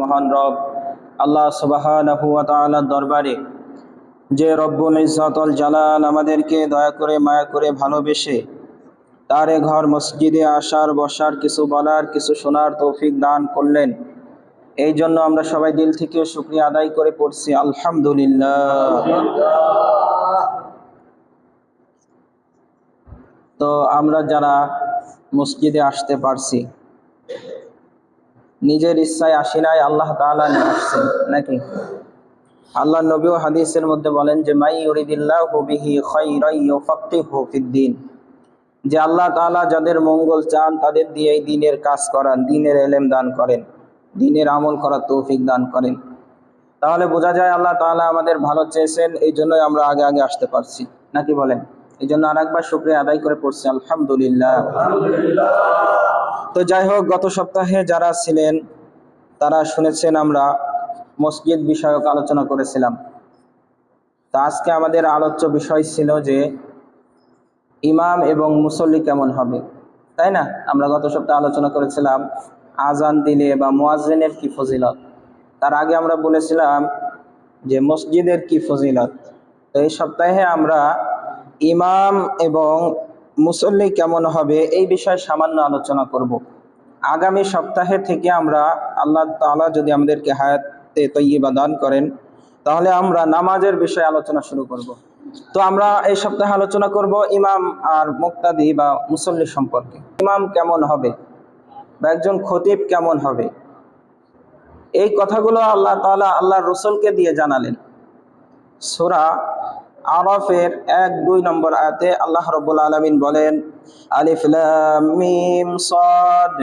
মহান রব আল্লাহ সুবহানাহু ওয়া তাআলার দরবারে, যে রব্বুল ইজ্জতুল জালাল আমাদেরকে দয়া করে মায়া করে ভালোবেসে তার ঘর মসজিদে আসার, বসার, কিছু বলার, কিছু শোনার তৌফিক দান করলেন। এই জন্য আমরা সবাই দিল থেকে শুকরিয়া আদায় করে পড়ছি আলহামদুলিল্লাহ। তো আমরা যারা মসজিদে আসতে পারছি, নিজের ইচ্ছায় আসি নাই, আল্লাহ তাআলা নিয়ে আসছেন নাকি? আল্লাহ নবী হাদিসের মধ্যে বলেন যে মাই ইউরিদিল্লাহু বিহি খায়রান ইউফাক্কিহু ফিদ্দিন, যে আল্লাহ তাআলা যাদের মঙ্গল চান তাদের দিয়ে এই দ্বীনের কাজ করান, দ্বীনের ইলম দান করেন, দ্বীনের আমল করার তৌফিক দান করেন। তাহলে বোঝা যায় আল্লাহ তাআলা আমাদের ভালো চেয়েছেন, এই জন্যই আমরা আগে আগে আসতে পারছি নাকি বলেন? এই জন্য আরেকবার শুকরিয়া আদায় করে পড়ছি আলহামদুলিল্লাহ। তো যাই হোক, গত সপ্তাহে যারা ছিলেন তারা শুনেছেন আমরা মসজিদ বিষয়ক আলোচনা করেছিলাম। তা আজকে আমাদের আলোচ্য বিষয় ছিল যে ইমাম এবং মুসল্লি কেমন হবে, তাই না? আমরা গত সপ্তাহে আলোচনা করেছিলাম আজান দিলে বা মুয়াজ্জিনের কি ফজিলত। তার আগে আমরা বলেছিলাম যে মসজিদের কি ফজিলত। তো এই সপ্তাহে আমরা ইমাম এবং মুসল্লি কেমন হবে এই বিষয়ে সামান্য আলোচনা করব। আগামী সপ্তাহে থেকে আমরা, আল্লাহ তাআলা যদি আমাদেরকে হায়াতে তয়্যিবা দান করেন, তাহলে আমরা নামাজের বিষয়ে আলোচনা শুরু করব। তো আমরা এই সপ্তাহে আলোচনা করব ইমাম আর মুক্তাদি বা মুসল্লি সম্পর্কে। ইমাম কেমন হবে বা একজন খতিব কেমন হবে, এই কথাগুলো আল্লাহ তাআলা আল্লাহর রাসূলকে দিয়ে জানালেন। সূরা আরাফের 1-2 নম্বর আয়াতে আল্লাহ রাব্বুল আলামিন বলেন, আলিফ লাম মিম সাদ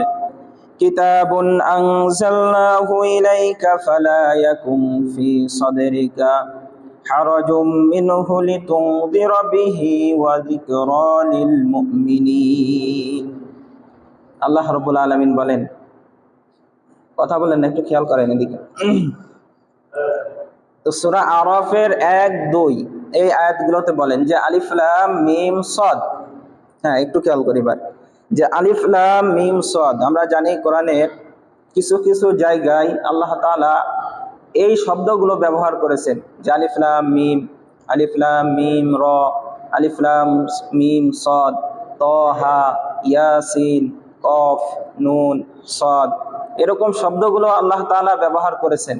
কিতাবুন আনজালনাহু ইলাইকা ফালা ইয়াকুম ফি সাদরিকা হারাজুম মিনহু লিতুনযিরা বিহি ওয়া যিকরা লিল মুমিনিন। আল্লাহ রাব্বুল আলামিন বলেন, কথা বলেন না, একটু খেয়াল করেন এদিকে। তো সূরা আরাফের 1-2 এই আয়াতগুলোতে বলেন যে আলিফ লাম মিম সাদ। হ্যাঁ, একটু খেয়াল করিবার যে আলিফ লাম মিম সাদ। আমরা জানি কোরআনের কিছু কিছু জায়গায় আল্লাহ তাআলা এই শব্দগুলো ব্যবহার করেছেন, যে আলিফ লাম মিম র, আলিফ লাম মিম সাদ, তাহা, ইয়াসিন, কফ, নুন, সাদ, এরকম শব্দগুলো আল্লাহ তাআলা ব্যবহার করেছেন।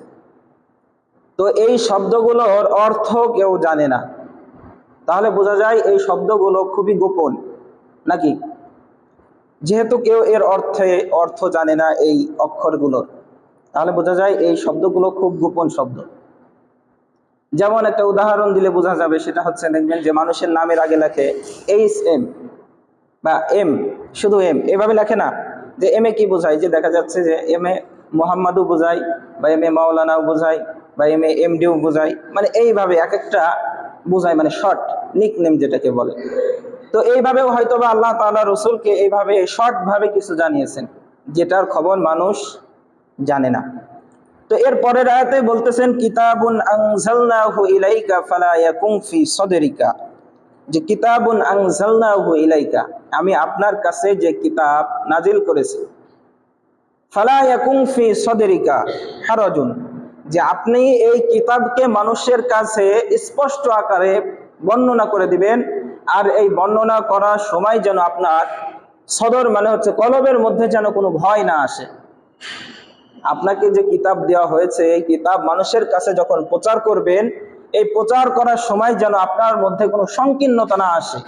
তো এই শব্দগুলোর অর্থ কেউ জানে না, তাহলে বোঝা যায় এই শব্দগুলো খুবই গোপন নাকি? যেহেতু কেউ এর অর্থ জানে না এই অক্ষরগুলোর, তাহলে বোঝা যায় এই শব্দগুলো খুব গোপন শব্দ। যেমন একটা উদাহরণ দিলে বোঝা যাবে, সেটা হচ্ছে দেখবেন যে মানুষের নামের আগে লেখে HM বা এম, শুধু এম, এভাবে লেখে না। যে এম এ কি বোঝায়, যে দেখা যাচ্ছে যে এম এ মোহাম্মদও বোঝায় বা এম এ মাওলানাও বোঝায় বা এম এ এমডিও বোঝায়, মানে এইভাবে এক একটা বোঝায়, মানে শর্ট নিকনেম যেটাকে বলে। তো এইভাবেও হয়তো বা আল্লাহ তাআলা রাসূলকে এইভাবে শর্ট ভাবে কিছু জানিয়েছেন, যেটার খবর মানুষ জানে না। তো এর পরের আয়াতে বলতেছেন কিতাবুন আনজালনাহু ইলাইকা ফালা ইয়াকুম ফি সাদরিকা, যে কিতাবুন আনজালনাহু ইলাইকা, আমি আপনার কাছে যে কিতাব নাজিল করেছি, ফালা ইয়াকুম ফি সাদরিকা হারাজুন, যে আপনি এই কিতাবকে মানুষের কাছে স্পষ্ট আকারে বর্ণনা করে দিবেন, আর এই বর্ণনা করার সময় যেন আপনার সদর, মানে হচ্ছে কলবের মধ্যে যেন কোনো ভয় না আসে। আপনাকে যে কিতাব দেওয়া হয়েছে, এই কিতাব মানুষের কাছে যখন প্রচার করবেন, এই প্রচার করার সময় যেন আপনার মধ্যে কোনো সংকীর্ণতা না আসে,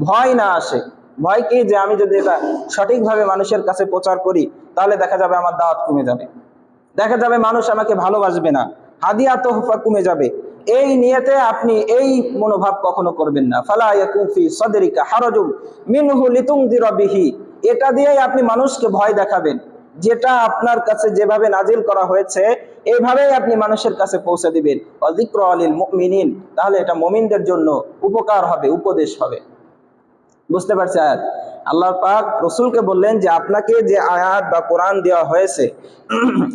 ভয় না আসে। ভয় কি, যে আমি যদি এটা সঠিকভাবে মানুষের কাছে প্রচার করি, তাহলে দেখা যাবে আমার দাওয়াত কমে যাবে, দেখা যাবে মানুষ আমাকে ভালোবাসবে না, হাদিয়া তোহফা কমে যাবে। এই নিয়তে আপনি এই মনোভাব কখনো করবেন না। ফালা ইয়াকুম ফি সাদরিকা হারাজুম মিনহু লিতুনযিরা বিহি, এটা দিয়েই আপনি মানুষকে ভয় দেখাবেন, যেটা আপনার কাছে যেভাবে নাজিল করা হয়েছে এইভাবেই আপনি মানুষের কাছে পৌঁছে দিবেন। ওয়া যিকরা লিল মুমিনিন, তাহলে এটা মুমিনদের জন্য উপকার হবে, উপদেশ হবে। বুঝতে পারছেন? আয়াত আল্লাহ পাক রাসূলকে বললেন যে আপনাকে যে আয়াত বা কোরআন দেওয়া হয়েছে,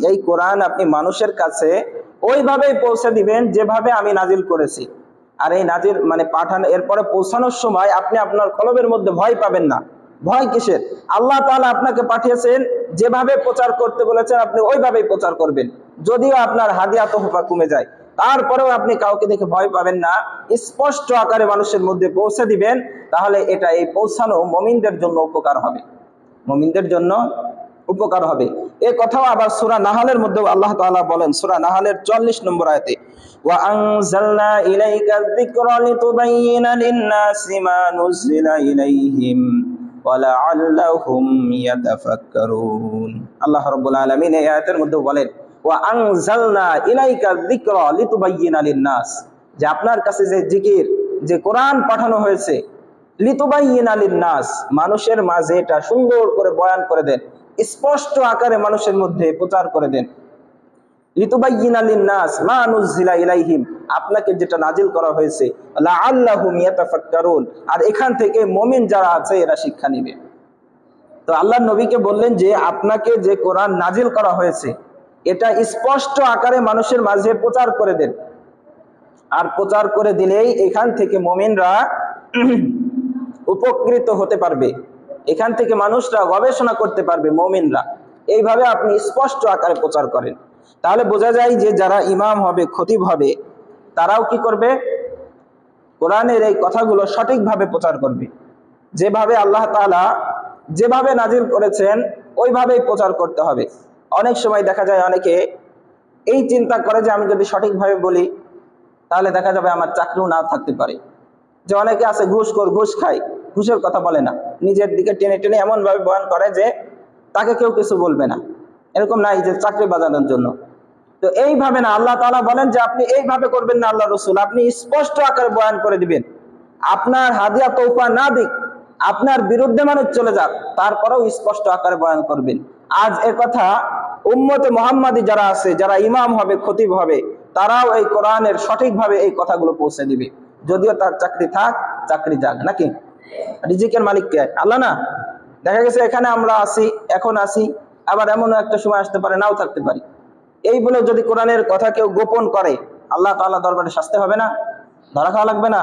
এই কোরআন আপনি মানুষের কাছে ওইভাবেই পৌঁছে দিবেন যেভাবে আমি নাজিল করেছি। আর এই নাজিল মানে পাঠানো, এরপরে পৌঁছানোর সময় আপনি আপনার কলবের মধ্যে ভয় পাবেন না, ভয় কিসের? আল্লাহ তাআলা আপনাকে পাঠিয়েছেন, যেভাবে প্রচার করতে বলেছেন আপনি ওইভাবেই প্রচার করবেন। যদিও আপনার হাদিয়া তোহফা কমে যায়, তারপরেও আপনি কাউকে দেখে ভয় পাবেন না, স্পষ্ট আকারে মানুষের মধ্যে পৌঁছে দিবেন। তাহলে এটা, এই পৌঁছানো মুমিনদের জন্য উপকার হবে, মুমিনদের জন্য উপকার হবে। এই কথাও আবার সূরা নাহলের মধ্যে আল্লাহ তাআলা বলেন, সূরা নাহলের 40 নম্বর আয়াতে, ওয়া আনজালনা ইলাইকা যিকরা লিতুবাইয়িনা লিন-নাসি মা নুজিলা ইলাইহিম ওয়া লাআল্লাহুম ইয়াতাফাক্কারুন। আল্লাহ রাব্বুল আলামিন এই আয়াতের মধ্যে বলেন, ওয়া আনজালনা ইলাইকা যিকরা লিতুবাইয়িনা লিন-নাস, যে আপনার কাছে যে জিকির, যে কোরআন পাঠানো হয়েছে, লিতুবাইয়িনা লিন-নাস, মানুষের মাঝে এটা সুন্দর করে বয়ান করে দেন, স্পষ্ট আকারে মানুষের মধ্যে প্রচার করে দেন। লিতুবাইয়িনা লিন-নাস মা নুজিলা ইলাইহিম, আপনাকে যেটা নাজিল করা হয়েছে, লাআল্লাহুম ইয়াতাফাক্কারুন, আর এখান থেকে মুমিন যারা আছে এরা শিক্ষা নেবে। তো আল্লাহর নবীকে বললেন যে আপনাকে যে কোরআন নাজিল করা হয়েছে এটা স্পষ্ট আকারে মানুষের মাঝে প্রচার করে দেন, আর প্রচার করে দিলেই এখান থেকে মুমিনরা উপকৃত হতে পারবে, এখান থেকে মানুষরা গবেষণা করতে পারবে মুমিনরা। এইভাবে আপনি স্পষ্ট আকারে প্রচার করেন। তাহলে বোঝা যায় যে যারা ইমাম হবে, খতিব হবে, তারাও কি করবে? কোরআনের এই কথাগুলো সঠিকভাবে প্রচার করবে। যেভাবে আল্লাহ তাআলা যেভাবে নাজিল করেছেন ওইভাবেই প্রচার করতে হবে। অনেক সময় দেখা যায় অনেকে এই চিন্তা করে যে আমি যদি সঠিকভাবে বলি তাহলে দেখা যাবে আমার চাকরিও না থাকতে পারে। যে অনেকে আছে ঘুষখোর, ঘুষ খায়, ঘুষের কথা বলে না, নিজের দিকে টেনে টেনে এমন ভাবে বয়ান করে যে তাকে কেউ কিছু বলবে না, এরকম নাই যে চাকরি বাজানোর জন্য। তো এইভাবে না, আল্লাহ তাআলা বলেন যে আপনি এইভাবে করবেন না। আল্লাহ রাসূল আপনি স্পষ্ট আকারে বয়ান করে দিবেন, আপনার হাদিয়া তৌফা না দিক, আপনার বিরুদ্ধে মানুষ চলে যাক, তারপরেও স্পষ্ট আকারে বয়ান করবেন। আজ কথা উম্মতে মুহাম্মাদি যারা আছে, যারা ইমাম হবে, খতিব হবে, তারাও এই কোরআনের সঠিকভাবে এই কথাগুলো পৌঁছে দিবে। যদিও তার চাকরি থাক, চাকরি যাক, নাকি? রিজিকের মালিক কে? আল্লাহ না? দেখা গেছে এখানে আমরা আছি, এখন আছি, আবার এমনও একটা সময় আসতে পারে নাও থাকতে পারি। এই বলে যদি কোরআনের কথা কেউ গোপন করে, আল্লাহ তাআলা দরবারে শাস্তি হবে না? ধরা খাওয়া লাগবে না?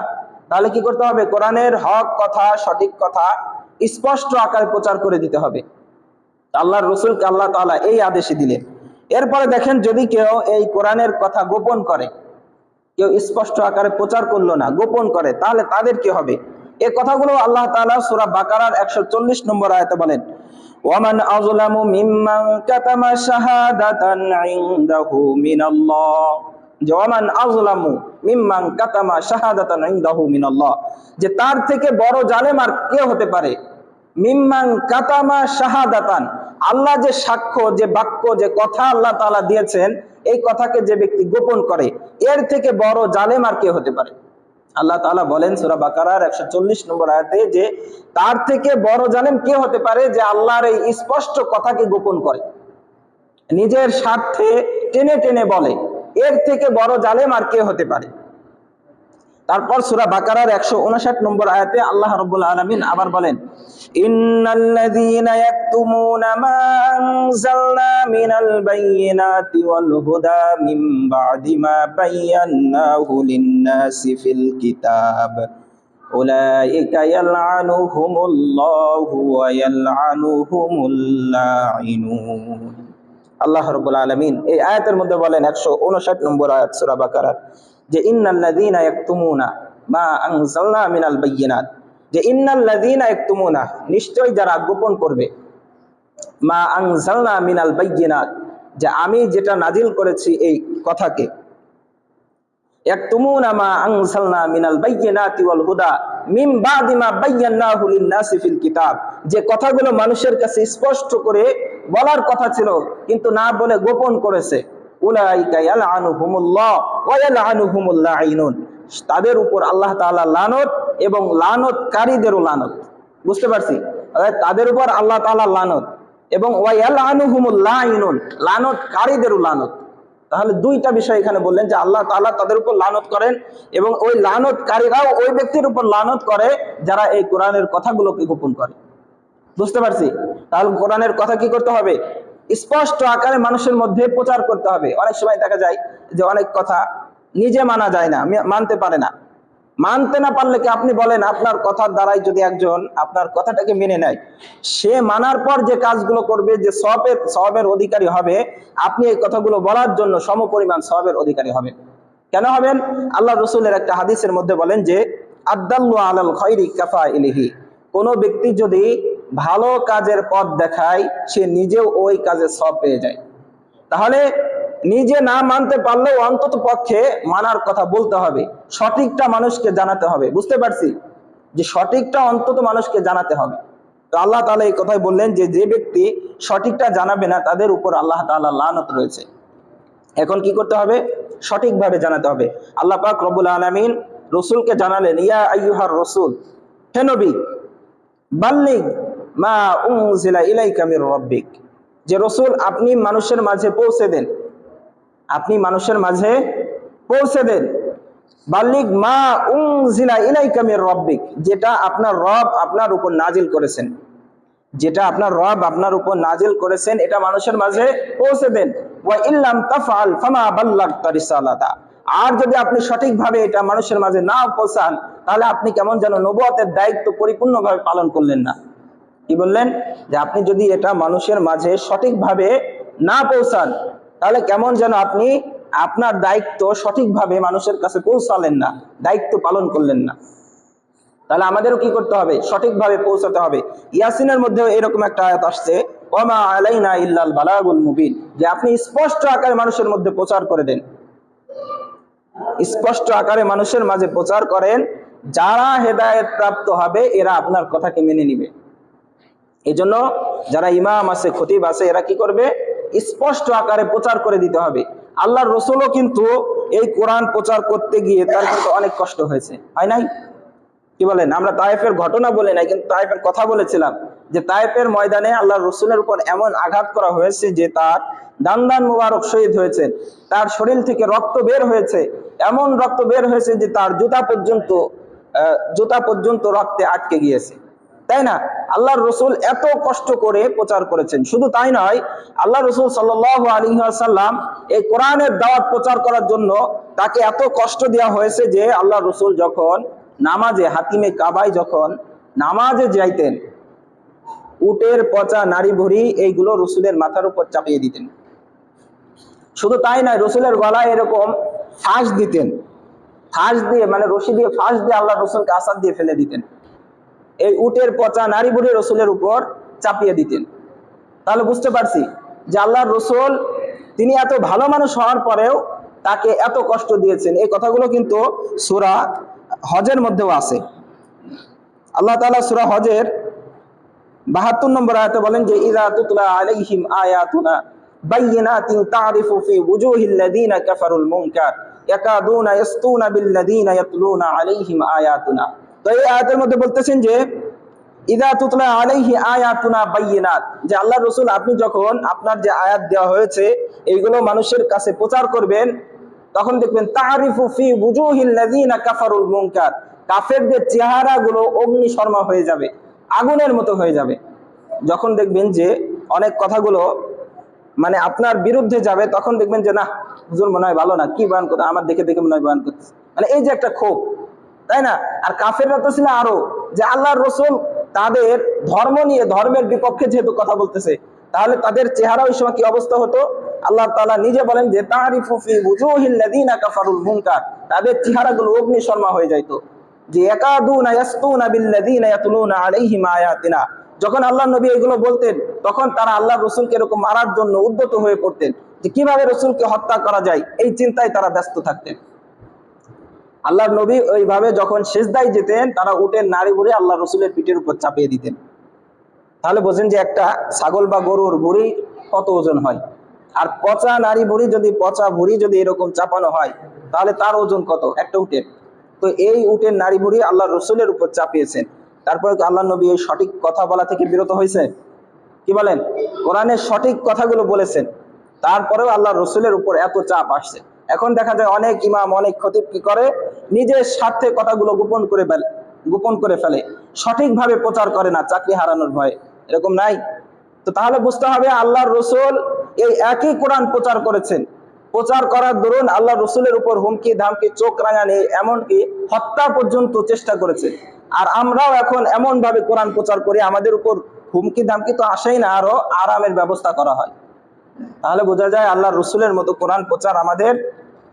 তাহলে কি করতে হবে? কোরআনের হক কথা, সঠিক কথা স্পষ্ট আকারে প্রচার করে দিতে হবে। আল্লাহর রাসূলকে আল্লাহ তাআলা এই আদেশই দিলেন। এরপরে দেখেন, যদি কেউ এই কোরআনের কথা গোপন করে, কেউ স্পষ্ট আকারে প্রচার করলো না, গোপন করে, তাহলে তাদের কি হবে? এই কথাগুলো আল্লাহ তাআলা সূরা বাকারার 140 নম্বর আয়াতে বলেন, ওয়ামান আযলামু মিম্মান কাতামা শাহাদাতান ইনদাহু মিনাল্লাহ, যে ওয়ামান আযলামু মিম্মান কাতামা শাহাদাতান ইনদাহু মিনাল্লাহ, যে তার থেকে বড় জালেম আর কে হতে পারে? মিম্মান কাতামা শাহাদাতান, আল্লাহ যে সাক্ষ্য, যে বাক্য, যে কথা আল্লাহ তাআলা দিয়েছেন, এই কথাকে যে ব্যক্তি গোপন করে, এর থেকে বড় জালেম আর কে হতে পারে? আল্লাহ তাআলা বলেন সূরা বাকারার 140 নম্বর আয়াতে যে তার থেকে বড় জালেম কে হতে পারে, যে আল্লাহর এই স্পষ্ট কথাকে গোপন করে, নিজের স্বার্থে টেনে টেনে বলে। এর থেকে বড় জালেম আর কে হতে পারে? তারপর সূরা বাকারার 159 নম্বর আয়াতে আল্লাহ রাব্বুল আলামিন আবার বলেন, ইন্নাল্লাযীনা ইয়াকতুমুনা মা আনজালনা মিনাল বায়্যিনাতি ওয়াল হুদা মিন বা'দি মা বায়্যানাহু লিন-নাসি ফিল কিতাব উলাইকা ইয়ালআনুহুমুল্লাহু ওয়া ইয়ালআনুহুমুল লাঈনুন। আল্লাহ রাব্বুল আলামিন এই আয়াতের মধ্যে বলেন, 159 নম্বর আয়াত সূরা বাকারার, যে ইন্নাল্লাযীনা ইয়াকতুমুনা মা আনজালনা মিনাল বায়্যিনাত, যে ইন্নাল্লাযীনা ইয়াকতুমুনা, নিশ্চয় যারা গোপন করবে, মা আনজালনা মিনাল বায়্যিনাত, যে আমি যেটা নাজিল করেছি এই কথাকে, ইয়াকতুমুনা মা আনজালনা মিনাল বায়্যিনাতি ওয়াল হুদা মিন বাদি মা বায়্যানাহু লিন-নাসি ফিল কিতাব, যে কথাগুলো মানুষের কাছে স্পষ্ট করে বলার কথা ছিল কিন্তু না বলে গোপন করেছে, উলাইকা ইয়ালআনুহুমুল্লাহ ওয়া ইয়ালআনুহুমুল লাঈনুন, তাদের উপর আল্লাহ তাআলা লানত এবং লানতকারীদেরও লানত। বুঝতে পারছি? তাদের উপর আল্লাহ তাআলা লানত এবং ওয়া ইয়ালআনুহুমুল লাঈনুন, লানতকারীদেরও লানত। তাহলে দুইটা বিষয় এখানে বললেন, যে আল্লাহ তাআলা তাদের উপর লানত করেন এবং ওই লানতকারীরাও ওই ব্যক্তির উপর লানত করে যারা এই কোরআনের কথাগুলোকে গোপন করে। বুঝতে পারছি? তাহলে কোরআনের কথা কি করতে হবে? স্পষ্ট আকারে মানুষের মধ্যে প্রচার করতে হবে। অনেক সময় দেখা যায় যে অনেক কথা নিজে মানা যায় না, মানতে পারে না, মানতে না পারলে কি আপনি বলেন আপনার কথার দ্বারাই যদি একজন আপনার কথাটাকে মেনে নেয়, সে মানার পর যে কাজগুলো করবে, যে সওয়াবের অধিকারী হবে, আপনি এই কথাগুলো বলার জন্য সমপরিমাণ সওয়াবের অধিকারী হবেন। কেন হবেন? আল্লাহ রসুলের একটা হাদিসের মধ্যে বলেন যে আদাল্লু আলাল খায়রি কাফাইলিহি, কোন ব্যক্তি যদি ভালো কাজের পথ দেখায় সে নিজেও ওই কাজে সওয়াব পেয়ে যায়। তাহলে নিজে না মানতে পারলেও অন্তত পক্ষে মানার কথা বলতে হবে, সঠিকটা মানুষকে জানাতে হবে। বুঝতে পারছি যে সঠিকটা অন্তত মানুষকে জানাতে হবে। তো আল্লাহ তাআলা এই কথাই বললেন যে যে ব্যক্তি সঠিকটা জানাবে না তাদের উপর আল্লাহ তাআলা লানত রয়েছে। এখন কি করতে হবে? সঠিকভাবে জানাতে হবে। আল্লাহ পাক রব্বুল আলামিন রসুলকে জানালেন, ইয়া আইয়ুহার রসুল, হে নবী, বাল্লিগ মা উনজিলা ইলাইকা মির রাব্বিক, যে রসুল আপনি মানুষের মাঝে পৌঁছে দেন, আপনি মানুষের মাঝে পৌঁছে দেন। বাল্লিগ মা উনজিলা ইলাইকা মির রাব্বিক, যেটা আপনার রব আপনার উপর নাজিল করেছেন, যেটা আপনার রব আপনার উপর নাজিল করেছেন এটা মানুষের মাঝে পৌঁছে দেন। ওয়া ইল্লাম তাফআল ফামা বাল্লাগতা রিসালাতা, আর যদি আপনি সঠিকভাবে এটা মানুষের মাঝে না পৌঁছান তাহলে আপনি কেমন যেন নবুয়তের দায়িত্ব পরিপূর্ণভাবে পালন করলেন না। কি বললেন? যে আপনি যদি এটা মানুষের মাঝে সঠিকভাবে না পৌঁছান তাহলে কেমন যেন আপনি আপনার দায়িত্ব সঠিকভাবে মানুষের কাছে পৌঁছালেন না, দায়িত্ব পালন করলেন না। তাহলে আমাদেরও কি করতে হবে? সঠিকভাবে পৌঁছাতে হবে। ইয়াসিনের মধ্যেও এরকম একটা আয়াত আসছে, ওয়ামা আলাইনা ইল্লাল বালাগুল মুবিন, যে আপনি স্পষ্ট আকারে মানুষের মধ্যে প্রচার করে দেন, স্পষ্ট আকারে মানুষের মাঝে প্রচার করেন। যারা হেদায়েত প্রাপ্ত হবে এরা আপনার কথাকে মেনে নিবে। এই জন্য যারা ইমাম আছে, খতিব আছে, এরা কি করবে? স্পষ্ট আকারে প্রচার করে দিতে হবে। আল্লাহর রসুলও কিন্তু এই কোরআন প্রচার করতে গিয়ে তার কিন্তু অনেক কষ্ট হয়েছে, হয় নাই? কি বলেন? আমরা তায়েফের ঘটনা বলে নাই, কিন্তু তায়েফের কথা বলেছিলাম যে তায়েফের ময়দানে আল্লাহর রসুলের উপর এমন আঘাত করা হয়েছে যে তার দান দান মুবারক শহীদ হয়েছে, তার শরীর থেকে রক্ত বের হয়েছে, এমন রক্ত বের হয়েছে যে তার জুতা পর্যন্ত রক্তে আটকে গিয়েছে, তাই না? আল্লাহর রসুল এত কষ্ট করে প্রচার করেছেন। শুধু তাই নয়, আল্লাহ রসুল সাল্লাল্লাহু আলাইহি ওয়াসাল্লাম এই কোরআনের দাওয়াত প্রচার করার জন্য তাকে এত কষ্ট দেওয়া হয়েছে যে আল্লাহ রসুল যখন নামাজে, হাতিমে কাবায় যখন নামাজে যাইতেন, উটের পচা নাড়ি ভুড়ি এইগুলো রসুলের মাথার উপর চাপিয়ে দিতেন। শুধু তাই নয়, রসুলের গলায় এরকম ফাঁস দিতেন, ফাঁস দিয়ে মানে রশি দিয়ে ফাঁস দিয়ে আল্লাহ রসুলকে আসাদ দিয়ে ফেলে দিতেন। এই উটের পচা নাড়ি ভুড়ি রসুলের উপর চাপিয়ে দিতেন। তাহলে বুঝতে পারছি যে আল্লাহর রসুল তিনি এত ভালো মানুষ হওয়ার পরেও তাকে এত কষ্ট দিয়েছেন। এই কথাগুলো কিন্তু সূরা হজের মধ্যেও আছে। আল্লাহ তাআলা সূরা হজের ৭২ নম্বর আয়াতে বলেন যে ইযা তুতলা আলাইহিম আয়াতুনা বাইয়িনাতিন তারিফু ফি ওয়ুজুহিল লাযিনা কাফারুল মুনকার ইয়াকাদুনা ইয়াসতুনা বিল্লাযিনা ইয়াতলুনা আলাইহিম আয়াতুনা। তো এই আয়াতের মধ্যে বলতেছেন যে ইযা তুতলা আলাইহি আয়াতুনা বাইয়িনাত, যে আল্লাহর রাসূল আপনি যখন আপনার যে আয়াত দেওয়া হয়েছে এইগুলো মানুষের কাছে প্রচার করবেন, তখন দেখবেন তারিফু ফি ওয়ুজুহিল লাযিনা কাফারুল মুনকার, কাফেরদের চেহারাগুলো অগ্নিশর্মা হয়ে যাবে, আগুনের মতো হয়ে যাবে। যখন দেখবেন যে অনেক কথাগুলো মানে আপনার বিরুদ্ধে যাবে, তখন দেখবেন যে না, হুজুর মনে হয় ভালো না, কি বয়ান করতে, আমার দেখে দেখে মনে হয় বয়ান করতেছে, মানে এই যে একটা ক্ষোভ, তাই না? আর কাফেররা তো ছিল আরো, যে আল্লাহর রাসূল তাদের ধর্ম নিয়ে, ধর্মের বিপক্ষে যেহেতু কথা বলতেছে, তাহলে তাদের চেহারা ওই সময় কি অবস্থা হতো? আল্লাহ তাআলা নিজে বলেন যে তারিফু ফি ওয়ুজুহিল লাযিনা কাফারুল মুনকার, তাদের চেহারাগুলো অগ্নিশর্মা হয়ে যাইতো। যে ইয়াকাদুনা ইয়াসতুনা বিল্লাযিনা ইয়াতলুনা আলাইহিম আয়াতিনা, যখন আল্লাহ নবী এগুলো বলতেন তখন তারা আল্লাহর রাসূলকে এরকম মারার জন্য উদ্যত হয়ে পড়তেন, যে কিভাবে রাসূলকে হত্যা করা যায় এই চিন্তায় তারা ব্যস্ত থাকতেন। আল্লাহর নবী ওইভাবে যখন সিজদায় যেতেন, তারা উটের নাড়ি ভুড়ি আল্লাহ রসুলের পিঠের উপর চাপিয়ে দিতেন। তাহলে বোঝেন যে একটা ছাগল বা গরুর ভুড়ি কত ওজন হয়, আর পচা নাড়ি ভুড়ি যদি, পচা ভুড়ি যদি এরকম চাপানো হয় তাহলে তার ওজন কত একটা উটের। তো এই উটের নাড়ি ভুড়ি আল্লাহ রসুলের উপর চাপিয়েছেন। তারপরে আল্লাহ নবী এই সঠিক কথা বলা থেকে বিরত হয়েছে? কি বলেন? কোরআনের সঠিক কথাগুলো বলেছেন, তারপরেও আল্লাহ রসুলের উপর এত চাপ আসছে। এখন দেখা যায় অনেক ইমাম, অনেক খতিব কি করে, নিজের স্বার্থে কথাগুলো গোপন করে ফেলে, সঠিকভাবে প্রচার করে না চাকরি হারানোর ভয়ে। এরকম নাই? তো তাহলে বুঝতে হবে আল্লাহর রসুল এই একই কোরআন প্রচার করেছেন, প্রচার করার দরুন আল্লাহ রসুলের উপর হুমকি ধামকি, চোখ রাঙানি, এমনকি হত্যা পর্যন্ত চেষ্টা করেছে। আর আমরাও এখন এমন ভাবে কোরআন প্রচার করি, আমাদের উপর হুমকি ধামকি তো আসেই না, আরো আরামের ব্যবস্থা করা হয়। তাহলে বোঝা যায় আল্লাহ রসুলের মতো কোরআন প্রচার আমাদের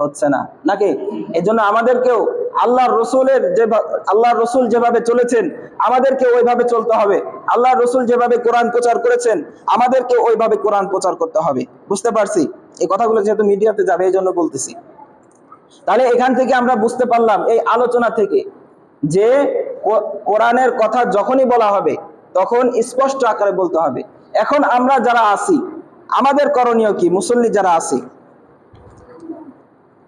হচ্ছে না, নাকি? এই জন্য আমাদেরকেও আল্লাহ রসুল যেভাবে চলেছেন আমাদেরকে ওইভাবে চলতে হবে। আল্লাহ রসুল যেভাবে কোরআন প্রচার করেছেন আমাদেরকে ওইভাবে কোরআন প্রচার করতে হবে। বুঝতে পারছি? এই কথাগুলো যেহেতু মিডিয়াতে যাবে এই জন্য বলতেছি। তাহলে এখান থেকে আমরা বুঝতে পারলাম এই আলোচনা থেকে যে কোরআনের কথা যখনই বলা হবে তখন স্পষ্ট আকারে বলতে হবে। এখন আমরা যারা আছি, আমাদের করণীয় কি? মুসল্লি যারা আছি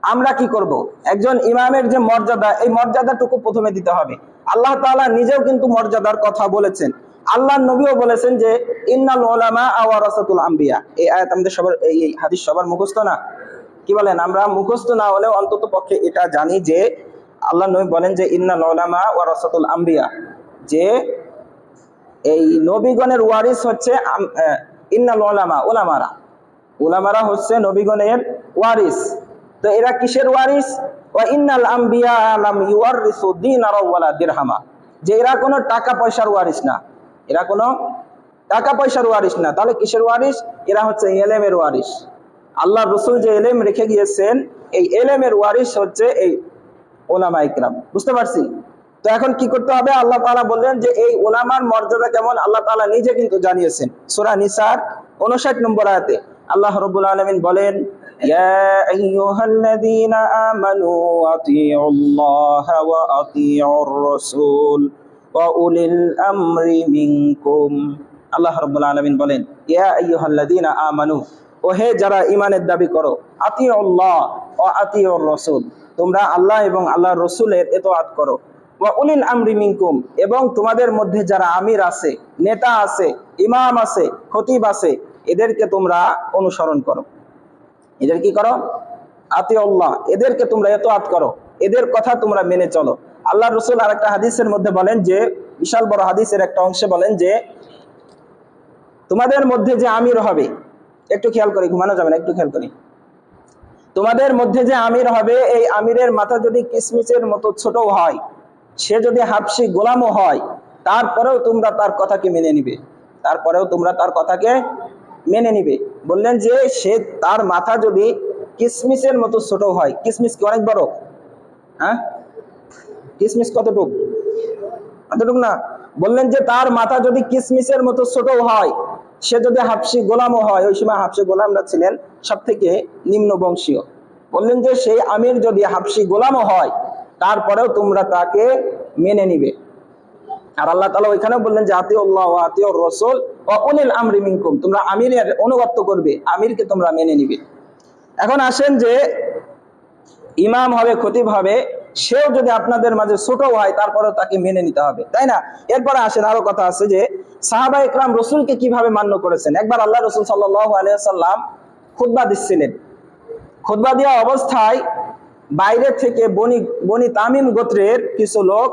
আমরা কি করব? একজন ইমামের যে মর্যাদা, এই মর্যাদাটুকু প্রথমে দিতে হবে। আল্লাহ তাআলা নিজেও কিন্তু মর্যাদার কথা বলেছেন, আল্লাহর নবীও বলেছেন যে ইন্নাল উলামা ওয়ারাসাতুল আম্বিয়া। এই আয়াত আমাদের সবার, এই হাদিস সবার মুখস্থ না? কি বলেন? আমরা মুখস্থ না হলেও অন্তত পক্ষে এটা জানি যে আল্লাহর নবী বলেন যে ইন্নাল উলামা ওয়ারাসাতুল আম্বিয়া, যে এই নবীগণের ওয়ারিস হচ্ছে ইন্নাল উলামা, উলামারা হচ্ছে নবীগণের ওয়ারিস। তো এরা কিসের ওয়ারিস? ওয়া ইন্নাল আম্বিয়া লাম ইউয়ারিসু দিনারা ওয়ালা দিরহামা, যে এরা কোনো টাকা পয়সার ওয়ারিস না, এরা কোনো টাকা পয়সার ওয়ারিস না। তাহলে কিসের ওয়ারিস? এরা হচ্ছে ইলমের ওয়ারিস। আল্লাহ রসুল যে ইলম রেখে গিয়েছেন, এই ইলমের ওয়ারিস হচ্ছে এই উলামা ইকরাম। বুঝতে পারছি? তো এখন কি করতে হবে? আল্লাহ তাআলা বললেন যে এই উলামার মর্যাদা কেমন আল্লাহ তাআলা নিজে কিন্তু জানিয়েছেন। সূরা নিসার 59 নম্বর আয়াতে আল্লাহ রাব্বুল আলামিন বলেন, ইয়া আইয়ুহাল্লাযীনা আমানু আতিউল্লাহা ওয়া আতিউর রাসূল ওয়া উলিল আমরি মিনকুম। আল্লাহ রাব্বুল আলামিন বলেন, ইয়া আইয়ুহাল্লাযীনা আমানু, ও হে যারা ঈমানের দাবি করো, আতিউল্লাহ ওয়া আতিউর রাসূল, তোমরা আল্লাহ এবং আল্লাহর রাসূলের ইতাআত করো। ওয়া উলিল আমরি মিনকুম, এবং তোমাদের মধ্যে যারা আমির আছে, নেতা আছে, ইমাম আছে, খতিব আছে, এদেরকে তোমরা অনুসরণ করো। এদের কি করো? আতিউল্লাহ, এদেরকে তোমরা ইতাআত করো, এদের কথা তোমরা মেনে চলো। আল্লাহর রাসূল আরেকটা হাদিসের মধ্যে বলেন, যে বিশাল বড় হাদিসের একটা অংশে বলেন যে তোমাদের মধ্যে যে আমির হবে, একটু খেয়াল করি, ঘুমানো যাবে না, একটু খেয়াল করি, তোমাদের মধ্যে যে আমির হবে, এই আমিরের মাথা যদি কিসমিসের মতো ছোট হয়, সে যদি হাবশি গোলামও হয়, তারপরেও তোমরা তার কথাকে মেনে নিবে, তারপরেও তোমরা তার কথাকে মেনে নিবে। বললেন যে সে, তার মাথা যদি কিসমিসের মতো ছোট হয়, কিসমিস কি অনেক বড়? হ্যাঁ, কিসমিস কতটুক? এতটুক না। বললেন যে তার মাথা যদি কিসমিসের মতো ছোট হয়, সে যদি হাবশি গোলামও হয়, ওই সময় হাবশি গোলামরা ছিলেন সব থেকে নিম্ন বংশীয়। বললেন যে সেই আমির যদি হাবশি গোলামও হয়, তারপরেও তোমরা তাকে মেনে নিবে। আর আল্লাহ তাআলা ওইখানেও বললেন যে আতিউল্লাহ ওয়া আতিউর রাসূল ওয়া উলিল আমরি মিনকুম, তোমরা আমিরের অনুগত করবে, আমিরকে তোমরা মেনে নিবে। এখন আসেন যে ইমাম হবে, খতিব হবে, সেও যদি আপনাদের মাঝে ছোট হয় তারপরেও তাকে মেনে নিতে হবে, তাই না? এরপরে আসেন আরো কথা আছে যে সাহাবা ইকরাম রসুলকে কিভাবে মান্য করেছেন। একবার আল্লাহ রসুল সাল্লাল্লাহু আলাইহি ওয়াসাল্লাম খুতবা দিচ্ছিলেন। খুতবা দেওয়া অবস্থায় বাইরে থেকে বনি তামিম গোত্রের কিছু লোক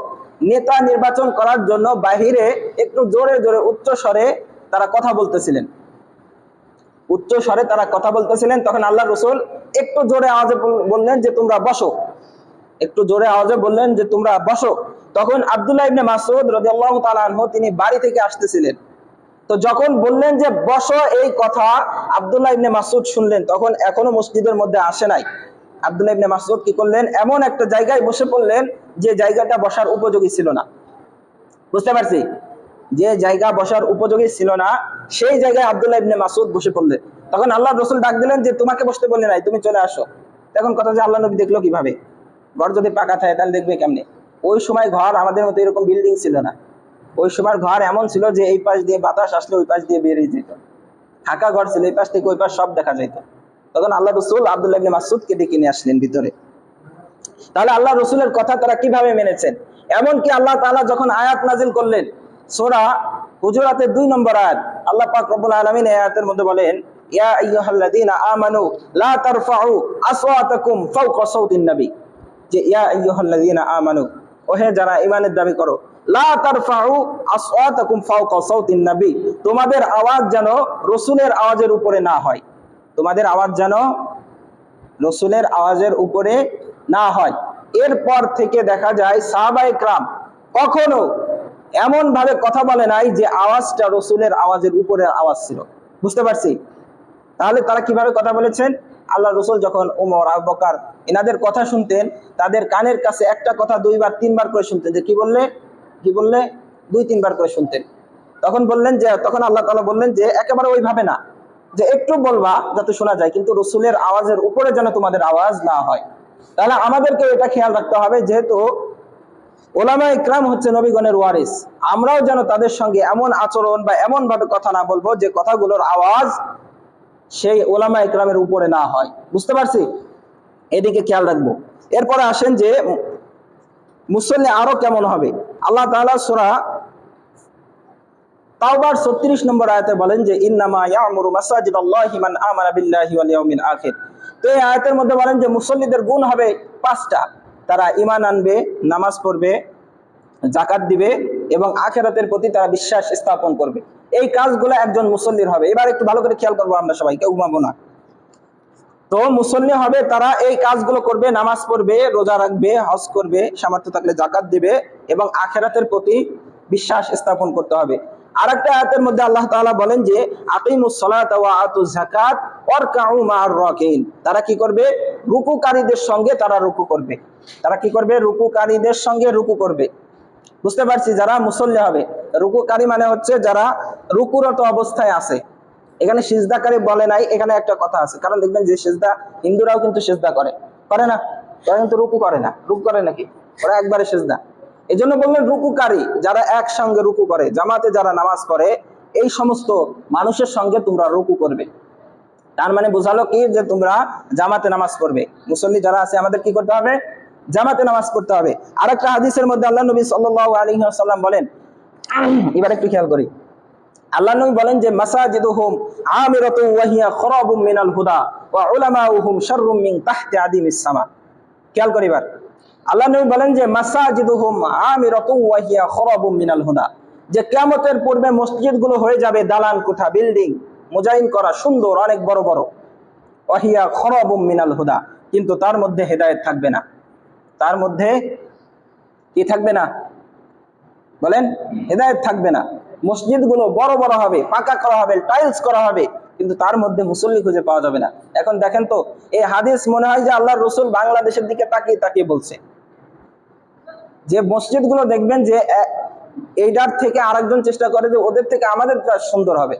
নেতা নির্বাচন করার জন্য বাহিরে একটু জোরে জোরে উচ্চ স্বরে তারা কথা বলতেছিলেন, উচ্চ স্বরে তারা কথা বলতেছিলেন। তখন আল্লাহ রসুল একটু জোরে আওয়াজে বললেন যে তোমরা বসো, একটু জোরে আওয়াজে বললেন যে তোমরা বসো। তখন আব্দুল্লাহ ইবনে মাসউদ রাদিয়াল্লাহু তাআলা আনহু তিনি বাড়ি থেকে আসতেছিলেন। তো যখন বললেন যে বসো, এই কথা আব্দুল্লাহ ইবনে মাসউদ শুনলেন, তখন এখনো মসজিদের মধ্যে আসে নাই। আব্দুল্লাহ ইবনে মাসউদ কি করলেন? এমন একটা জায়গায় বসে পড়লেন যে জায়গাটা বসার উপযোগী ছিল না। বুঝতে পারছি? যে জায়গা বসার উপযোগী ছিল না, সেই জায়গায় আব্দুল্লাহ ইবনে মাসউদ বসে পড়লেন। তখন আল্লাহ রাসূল ডাক দিলেন যে তোমাকে বসতে বলি নাই, তুমি চলে আসো। তখন কথা যে আল্লাহ নবী দেখলো কিভাবে? ঘর যদি পাকা থাকে তাহলে দেখবে কেমনে? ওই সময় ঘর আমাদের মতো এরকম বিল্ডিং ছিল না। ওই সময় ঘর এমন ছিল যে এই পাশ দিয়ে বাতাস আসলে ওই পাশ দিয়ে বেরিয়ে যেত, ফাঁকা ঘর ছিল, এই পাশ থেকে ওই পাশ সব দেখা যেত। তখন আল্লাহ রসুল আব্দুল্লাহ ইবনে মাসউদকে ডেকে নিয়ে আসলেন ভিতরে। তাহলে আল্লাহ রসুলের কথা তারা কিভাবে মেনেছেন? এমনকি আল্লাহ তাআলা যখন আয়াত নাজিল করলেন, সূরা হুজুরাতের 2 নম্বর আয়াত, আল্লাহ পাক রব্বুল আলামিন এই আয়াতের মধ্যে বলেন, ইয়া আইয়ুহাল্লাযীনা আমানু লা তারফাউ আসওয়াতাকুম ফাওকা সাওতিন নবী, যে ইয়া আইয়ুহাল্লাযীনা আমানু, ও হে যারা ঈমানের দাবি করো, লা তারফাউ আসওয়াতাকুম ফাওকা সাওতিন নবী, তোমাদের আওয়াজ যেন রাসূলের আওয়াজের উপরে না হয়, তোমাদের আওয়াজ যেন রসুলের আওয়াজের উপরে না হয়। এরপর থেকে দেখা যায় সাহাবায়ে কেরাম কখনো এমন ভাবে কথা বলে নাই যে আওয়াজটা রসুলের আওয়াজের উপরে আওয়াজ ছিল। বুঝতে পারছি? তাহলে তারা কিভাবে কথা বলেছেন? আল্লাহ রসুল যখন ওমর, আবু বকর এনাদের কথা শুনতেন, তাদের কানের কাছে একটা কথা 2 বার 3 বার করে শুনতেন, যে কি বললে 2-3 বার করে শুনতেন। তখন আল্লাহ তাআলা বললেন যে একেবারে ওইভাবে না, যে একটু বলবা যাতে শোনা যায়, কিন্তু রসুলের আওয়াজের উপরে যেন তোমাদের আওয়াজ না হয়। তাহলে আমাদেরকে এটা খেয়াল রাখতে হবে, যেহেতু ওলামা ইকরাম হচ্ছে নবীগণের ওয়ারিস, আমরাও যেন তাদের সঙ্গে এমন আচরণ বা এমন ভাবে কথা না বলবো যে কথাগুলোর আওয়াজ সেই ওলামা ইকরামের উপরে না হয়। বুঝতে পারছি? এদিকে খেয়াল রাখবো। এরপরে আসেন যে মুসল্লি আরো কেমন হবে। আল্লাহ তাআলা সূরা তাওবার 36 নম্বর আয়াতে বলেন যে ইন্নামা ইয়ামুরু মাসাজিদাল্লাহি মান আমানা বিল্লাহি ওয়াল ইয়াউমিল আখির। তো এই আয়াতের মধ্যে বলেন যে মুসল্লিদের গুণ হবে 5টা। তারা ঈমান আনবে, নামাজ পড়বে, যাকাত দিবে এবং আখিরাতের প্রতি তারা বিশ্বাস স্থাপন করবে। এই কাজগুলো একজন মুসল্লির হবে। এবার একটু ভালো করে খেয়াল করবো, আমরা সবাই কেউ ঘুমাবো না। তো মুসল্লি হবে তারা এই কাজগুলো করবে, নামাজ পড়বে, রোজা রাখবে, হজ করবে, সামর্থ্য থাকলে যাকাত দিবে এবং আখিরাতের প্রতি বিশ্বাস স্থাপন করতে হবে। আরেকটা আয়াতের মধ্যে আল্লাহ তাআলা বলেন যে আকিমুস সালাতা ওয়া আতুজ যাকাত ওয়ারকাউ মা'আর রাকিন। তারা কি করবে? রুকুকারীদের সঙ্গে তারা রুকু করবে। তারা কি করবে? রুকুকারীদের সঙ্গে রুকু করবে। বুঝতে পারছি? যারা মুসল্লি হবে, রুকুকারী মানে হচ্ছে যারা রুকুরত অবস্থায় আছে। এখানে সিজদাকারী বলে নাই, এখানে একটা কথা আছে। কারণ দেখবেন যে সিজদা হিন্দুরাও কিন্তু সিজদা করে না? ওরা কিন্তু রুকু করে না। রুকু করে নাকি? ওরা একবারে সিজদা। এই জন্য বললেন রুকুকারী, যারা একসঙ্গে রুকু করে, জামাতে যারা নামাজ পড়ে, এই সমস্ত মানুষের সঙ্গে তোমরা রুকু করবে। তার মানে বোঝালো কি যে তোমরা জামাতে নামাজ পড়বে। মুসল্লি যারা আছে আমাদের কি করতে হবে? জামাতে নামাজ পড়তে হবে। আরেকটা হাদিসের মধ্যে আল্লাহ নবী সাল্লাল্লাহু আলাইহি ওয়াসাল্লাম বলেন, এবার একটু খেয়াল করি, আল্লাহ নবী বলেন যে মাসাজিদুহুম আমিরাতু ওয়া হিয়া খরাবুম মিনাল হুদা ওয়া উলামাউহুম শাররুম মিন তাহতি আদিমিস সামা। খেয়াল করি এবার, আল্লাহ নবী বলেন যে মাসাজিদুহুম আমিরাতু ওয়া হিয়া খরাবুম মিনাল হুদা, যে কিয়ামতের পূর্বে মসজিদগুলো হয়ে যাবে দালান কোঠা, বিল্ডিং মোজাইন করা, সুন্দর, অনেক বড় বড়। ওয়া হিয়া খরাবুম মিনাল হুদা, কিন্তু তার মধ্যে হেদায়েত থাকবে না। তার মধ্যে কি থাকবে না? বলেন, হেদায়েত থাকবে না। মসজিদগুলো বড় বড় হবে, পাকা করা হবে, টাইলস করা হবে, কিন্তু তার মধ্যে মুসল্লি খুঁজে পাওয়া যাবে না। এখন দেখেন তো, এই হাদিস মনে হয় যে আল্লাহর রাসূল বাংলাদেশের দিকে তাকিয়ে তাকিয়ে বলছে যে মসজিদগুলো দেখবেন যে এইটার থেকে আরেকজন চেষ্টা করে যে ওদের থেকে আমাদের সুন্দর হবে,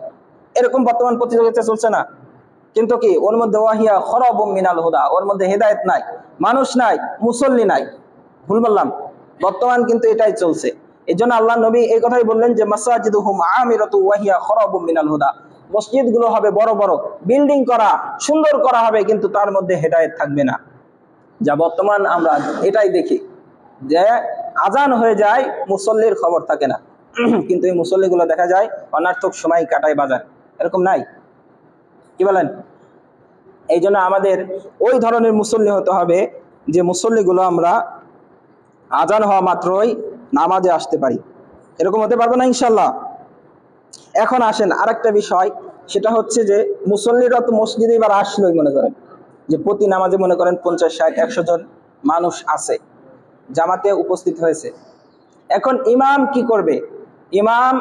এরকম বর্তমান প্রতিযোগিতা চলছে না? কিন্তু কি ওর মধ্যে ওয়াহিয়া খরাবুম মিনাল হুদা, ওর মধ্যে হেদায়েত নাই, মানুষ নাই, মুসল্লি নাই। ভুল বললাম? বর্তমান কিন্তু এটাই চলছে। এই জন্য আল্লাহ নবী এই কথাই বললেন যে মাসাজিদুহুম আমিরাতু ওয়া হিয়া খরাবুম মিনাল হুদা, মসজিদগুলো হবে বড় বড়, বিল্ডিং করা, সুন্দর করা হবে, কিন্তু তার মধ্যে হেদায়েত থাকবে না। যা বর্তমান আমরা এটাই দেখি, যে আজান হয়ে যায়, মুসল্লির খবর থাকে না, কিন্তু এই মুসল্লিগুলো দেখা যায় অনার্থক সময় কাটায় বাজার। এরকম নাই? কি বলেন? এই জন্য আমাদের ওই ধরনের মুসল্লি হতে হবে যে মুসল্লিগুলো আমরা আজান হওয়া মাত্রই নামাজে আসতে পারি। এরকম হতে পারবো না ইনশাল্লাহ। এখন আসেন আরেকটা বিষয়, সেটা হচ্ছে যে মুসল্লিরা তো মসজিদে এবার আসলোই, মনে করেন যে প্রতি নামাজে মনে করেন 50, 60, 100 জন মানুষ আছে, জামাতে উপস্থিত হয়েছে। এখন ইমাম কি করবে? ইমাম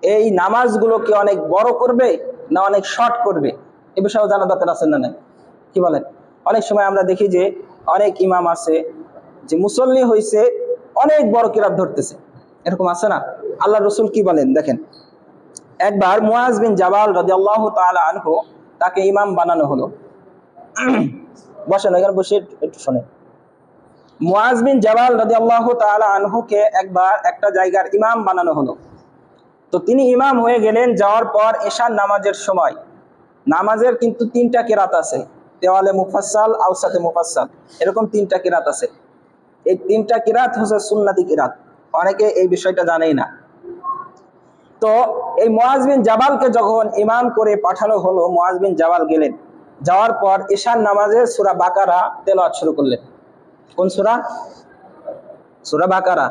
এই নামাজগুলোকে অনেক বড় করবে না অনেক শর্ট করবে? এ বিষয়েও জানা দরকার আছে না নাই? কি বলেন? অনেক সময় আমরা দেখি যে অনেক ইমাম আছে যে মুসল্লি হয়েছে, অনেক বড় কিরাত ধরতেছে, এরকম আছে না? আল্লাহ রসুল কি বলেন দেখেন, একবার মুআজ বিন জাবাল রাদিয়াল্লাহু তাআলা আনহু, তাকে ইমাম বানানো হলো। বসেন, এখানে বসে একটু শোনেন। মুআজ বিন জাবাল রাদিয়াল্লাহু তাআলা আনহুকে একবার একটা জায়গার ইমাম বানানো হলো। তো তিনি ইমাম হয়ে গেলেন। যাওয়ার পর এশার নামাজের সময়, নামাজের কিন্তু 3টা কিরাত আছে, দেওয়ালে মুফাসসাল, আওসাতে মুফাসসাল, এরকম 3টা কিরাত আছে। এই 3টা কিরাত হচ্ছে সুন্নতি কিরাত, অনেকে এই বিষয়টা জানেই না। তো এই মুআজ বিন জাবালকে যখন ইমাম করে পাঠানো হলো, মুআজ বিন জাবাল গেলেন। যাওয়ার পর এশার নামাজে সূরা বাকারা তেলাওয়াত শুরু করলেন। কোন সূরা? সূরা বাকারা।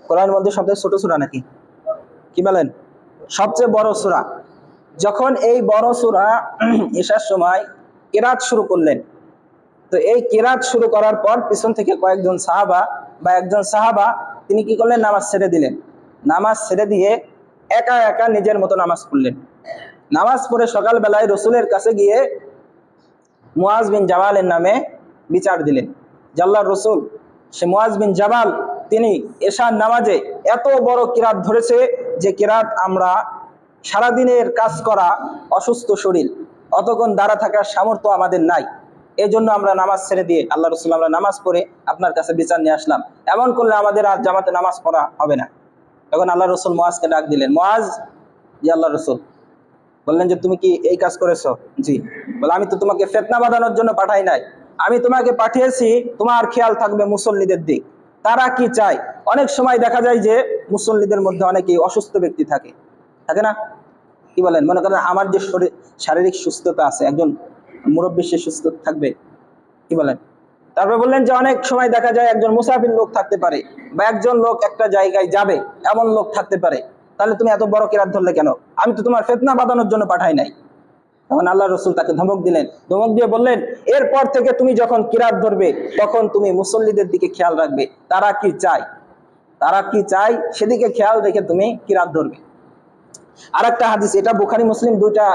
কোরআনের মধ্যে সবচেয়ে ছোট সূরা নাকি? কি বলেন? সবচেয়ে বড় সূরা। যখন এই বড় সূরা এশার সময় কিরাত শুরু করলেন, তো এই কিরাত শুরু করার পর পিছন থেকে কয়েকজন সাহাবা বা একজন সাহাবা তিনি কি করলেন, নামাজ ছেড়ে দিলেন। নামাজ ছেড়ে দিয়ে একা একা নিজের মতো নামাজ পড়লেন। নামাজ পড়ে সকালবেলায় রসুলের কাছে গিয়ে মুআজ বিন জাবালের নামে বিচার দিলেন যে আল্লাহর রসুল, সে মুআজ বিন জাবাল তিনি এশার নামাজে এত বড় কিরাত ধরেছে যে কিরাত আমরা সারাদিনের কাজ করা, অসুস্থ শরীর, অতক্ষণ দাঁড়া থাকার সামর্থ্য আমাদের নাই, এই জন্য আমরা নামাজ ছেড়ে দিয়ে আল্লাহ রসুল আমরা নামাজ পড়ে আপনার কাছে বিচার নিয়ে আসলাম, এমন করলে আমাদের আর জামাতে নামাজ পড়া হবে না। তখন আল্লাহ রসুল মুআজকে ডাক দিলেন, মুআজ, জি আল্লাহ রসুল। বললেন যে তুমি কি এই কাজ করেছো? জি। বলে আমি তো তোমাকে ফিতনা বাঁধানোর জন্য পাঠাই নাই, আমি তোমাকে পাঠিয়েছি তোমার খেয়াল থাকবে মুসল্লিদের দিক, তারা কি চায়। অনেক সময় দেখা যায় যে মুসল্লিদের মধ্যে অনেকেই অসুস্থ ব্যক্তি থাকে না, কি বলেন? মনে করেন আমার যে শারীরিক সুস্থতা আছে, একজন মুরব্বী সে সুস্থ থাকবে, কি বলেন? তারপরে বললেন যে অনেক সময় দেখা যায় একজন মুসাফির লোক থাকতে পারে, বা একজন লোক একটা জায়গায় যাবে এমন লোক থাকতে পারে, তাহলে তুমি এত বড় কিরাত ধরলে কেন? আমি তো তোমার ফিতনা বাঁধানোর জন্য পাঠাই নাই। তখন আল্লাহ রসুল তাকে ধমক দিলেন, ধমক দিয়ে বললেন, এরপর থেকে তুমি যখন কিরাত ধরবে তখন তুমি মুসল্লিদের দিকে খেয়াল রাখবে, তারা কি চায়, তারা কি চায় সেদিকে খেয়াল রেখে তুমি কিরাত ধরবে। আর একটা হাদিস, এটা বুখারী মুসলিম দুইটা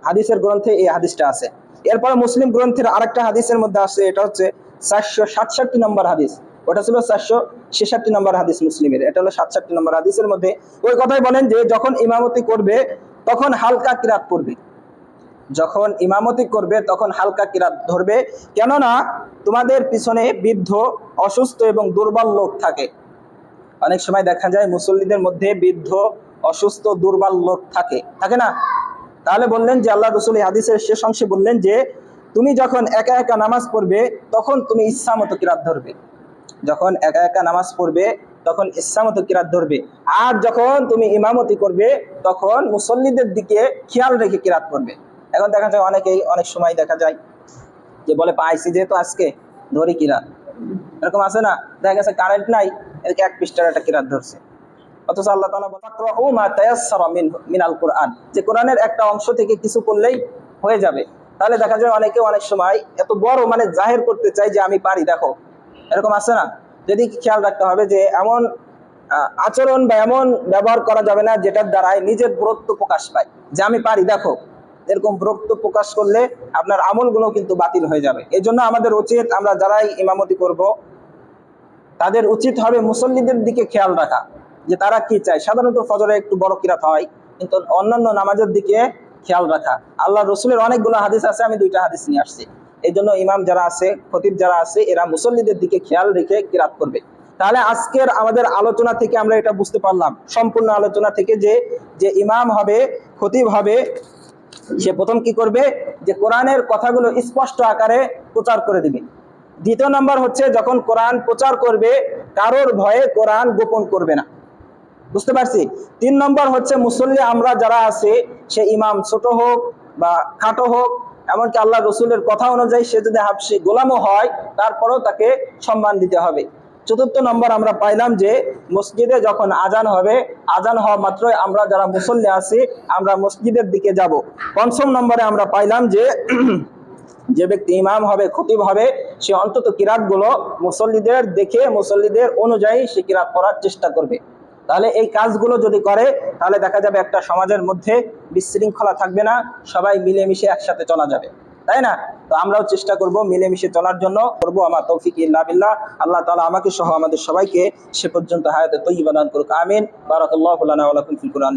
হাদিসের গ্রন্থে এই হাদিসটা আছে। এরপরে মুসলিম গ্রন্থের আরেকটা হাদিসের মধ্যে আছে, এটা হচ্ছে 467 নম্বর হাদিস, ওটা ছিল 466 নম্বর হাদিস মুসলিমের, এটা হলো 67 নম্বর হাদিসের মধ্যে ওই কথাই বলেন যে যখন ইমামতি করবে তখন হালকা কিরাত পড়বে, যখন ইমামতি করবে তখন হালকা কিরাত ধরবে, কেননা তোমাদের পিছনে বৃদ্ধ, অসুস্থ এবং দুর্বল লোক থাকে। অনেক সময় দেখা যায় মুসল্লিদের মধ্যে বৃদ্ধ, অসুস্থ, দুর্বল লোক থাকে না? তাহলে বললেন যে আল্লাহ রসুল এই হাদিসের শেষ অংশে বললেন যে তুমি যখন একা একা নামাজ পড়বে তখন তুমি ইচ্ছা মতো কিরাত ধরবে, যখন একা একা নামাজ পড়বে তখন ইচ্ছা মতো কিরাত ধরবে, আর যখন তুমি ইমামতি করবে তখন মুসল্লিদের দিকে খেয়াল রেখে কিরাত করবে। এখন দেখা যায় অনেকেই অনেক সময় দেখা যায় যে বলে পাইছি যেহেতু আজকে ধরি কিরাত, এরকম আছে না? দেখা গেছে কারেন্ট নাই, এদিকে 1 পৃষ্ঠার একটা কিরাত ধরছে, অথচ আল্লাহ তাআলা ফাকরাউ মা তায়াসসারা মিনাল কুরআন, যে কোরআনের একটা অংশ থেকে কিছু পড়লেই হয়ে যাবে। তাহলে দেখা যায় অনেকে অনেক সময় এত বড় মানে জাহির করতে চাই যে আমি পারি, দেখো, এরকম আছে না? যদি খেয়াল রাখতে হবে যে এমন আচরণ বা এমন ব্যবহার করা যাবে না যেটার দ্বারাই নিজের বরত্ব প্রকাশ পায়, যে আমি পারি, দেখো। এরকম বরত্ব প্রকাশ করলে আপনার আমলগুলো কিন্তু বাতিল হয়ে যাবে। এই জন্য আমাদের উচিত, আমরা যারাই ইমামতি করব তাদের উচিত হবে মুসল্লিদের দিকে খেয়াল রাখা, যে তারা কি চায়। সাধারণত ফজরে একটু বড় কিরাত হয়, কিন্তু অন্যান্য নামাজের দিকে খেয়াল রাখা। আল্লাহ রসুলের অনেকগুলো হাদিস আছে, আমি 2টা হাদিস নিয়ে আসছি। এই জন্য ইমাম যারা আছে, খতিব যারা আছে, এরা মুসল্লিদের দিকে খেয়াল রেখে কিরাত করবে। তাহলে আজকের আমাদের আলোচনা থেকে আমরা এটা বুঝতে পারলাম, সম্পূর্ণ আলোচনা থেকে, যে ইমাম হবে, খতিব হবে, সে প্রথম কি করবে, যে কোরআনের কথাগুলো স্পষ্ট আকারে প্রচার করে দিবে। দ্বিতীয় নম্বর হচ্ছে যখন কোরআন প্রচার করবে কারোর ভয়ে কোরআন গোপন করবে না, বুঝতে পারছি। 3 নম্বর হচ্ছে মুসল্লি আমরা যারা আছে, সে ইমাম ছোট হোক বা খাটো হোক, এমনকি আল্লাহ রসুলের কথা অনুযায়ী সে যদি হাবশি গোলামও হয় তারপরেও তাকে সম্মান দিতে হবে। 4র্থ নম্বর আমরা পাইলাম যে মসজিদে যখন আজান হবে, আজান হওয়া মাত্রই আমরা যারা মুসল্লি আছি আমরা মসজিদের দিকে যাব। 5ম নম্বরে আমরা পাইলাম যে যে ব্যক্তি ইমাম হবে, খতিব হবে, সে অন্তত কিরাতগুলো মুসল্লিদের দেখে, মুসল্লিদের অনুযায়ী সে কিরাত করার চেষ্টা করবে। তাহলে এই কাজগুলো যদি করে তাহলে দেখা যাবে একটা সমাজের মধ্যে বিশৃঙ্খলা থাকবে না, সবাই মিলেমিশে একসাথে চলা যাবে, তাই না? তো আমরাও চেষ্টা করব মিলেমিশে চলার জন্য, করব। আমার তৌফিক ইল্লা বিল্লাহ। আল্লাহ তাআলা আমাকে সহ আমাদের সবাইকে সে পর্যন্ত হায়াতে তয়্যিবা দান করুক, আমিন। বারাকাল্লাহু লানা ওয়া লাকুম ফিল কুরআন।